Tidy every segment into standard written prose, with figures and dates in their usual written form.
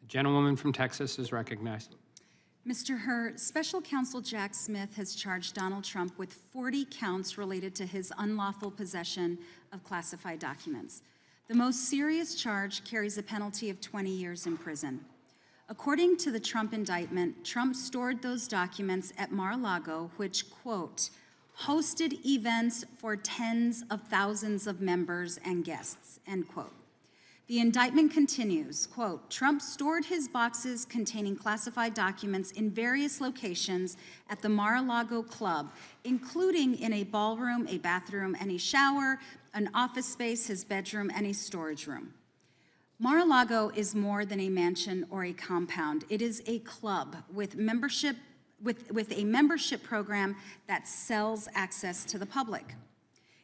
The gentlewoman from Texas is recognized. Mr. Hur, Special Counsel Jack Smith has charged Donald Trump with 40 counts related to his unlawful possession of classified documents. The most serious charge carries a penalty of 20 years in prison. According to the Trump indictment, Trump stored those documents at Mar-A-Lago, which, quote, hosted events for tens of thousands of members and guests, end quote. The indictment continues, quote, Trump stored his boxes containing classified documents in various locations at the Mar-A-Lago Club, including in a ballroom, a bathroom, and a shower, an office space, his bedroom, and a storage room. Mar-A-Lago is more than a mansion or a compound. It is a club with a membership program that sells access to the public.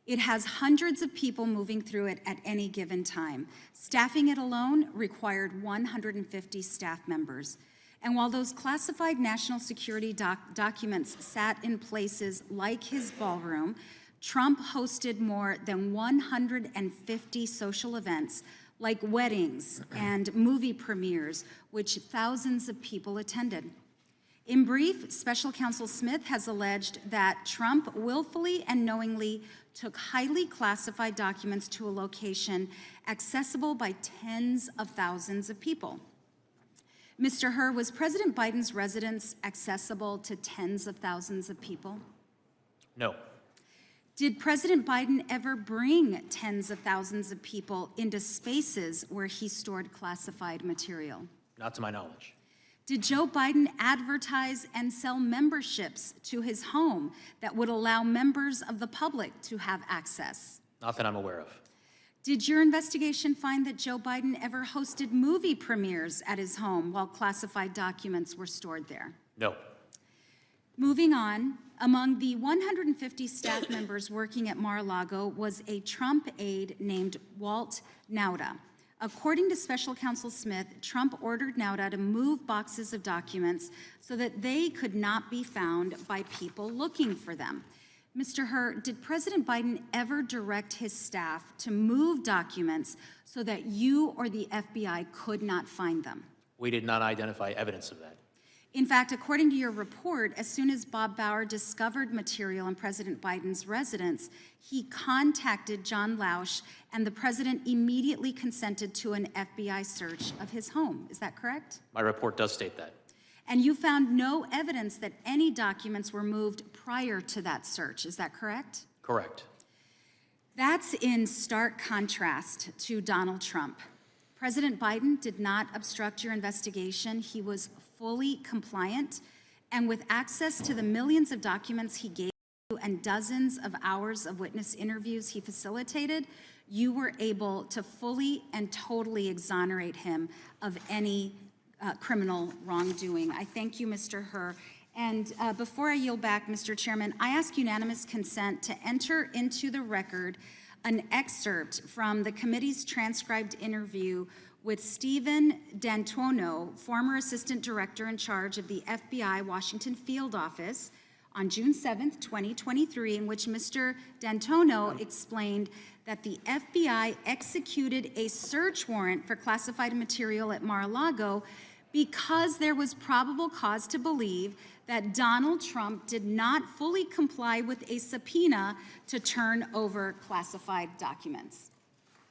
It has hundreds of people moving through it at any given time. Staffing it alone required 150 staff members. And while those classified national security documents sat in places like his ballroom, Trump hosted more than 150 social events like weddings and movie premieres, which thousands of people attended. In brief, Special Counsel Smith has alleged that Trump willfully and knowingly took highly classified documents to a location accessible by tens of thousands of people. Mr. Hur, was President Biden's residence accessible to tens of thousands of people? No. Did President Biden ever bring tens of thousands of people into spaces where he stored classified material? Not to my knowledge. Did Joe Biden advertise and sell memberships to his home that would allow members of the public to have access? Not that I'm aware of. Did your investigation find that Joe Biden ever hosted movie premieres at his home while classified documents were stored there? No. Moving on, among the 150 staff members working at Mar-A-Lago was a Trump aide named Walt Nauta. According to Special Counsel Smith, Trump ordered Nauta to move boxes of documents so that they could not be found by people looking for them. Mr. Hur, did President Biden ever direct his staff to move documents so that you or the FBI could not find them? We did not identify evidence of that. In fact, according to your report, as soon as Bob Bauer discovered material in President Biden's residence, he contacted John Lausch, and the president immediately consented to an FBI search of his home. Is that correct? My report does state that. And you found no evidence that any documents were moved prior to that search. Is that correct? Correct. That's in stark contrast to Donald Trump. President Biden did not obstruct your investigation. He was fully compliant, and with access to the millions of documents he gave you and dozens of hours of witness interviews he facilitated, you were able to fully and totally exonerate him of any criminal wrongdoing. I thank you, Mr. Hur. And before I yield back, Mr. Chairman, I ask unanimous consent to enter into the record an excerpt from the committee's transcribed interview with Stephen D'Antuono, former Assistant Director in charge of the FBI Washington Field Office, on June 7th, 2023, in which Mr. D'Antuono explained that the FBI executed a search warrant for classified material at Mar-A-Lago because there was probable cause to believe that Donald Trump did not fully comply with a subpoena to turn over classified documents.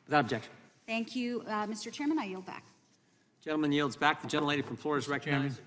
Without objection. Thank you, Mr. Chairman. I yield back. Gentleman yields back. The gentlelady from Florida is recognized.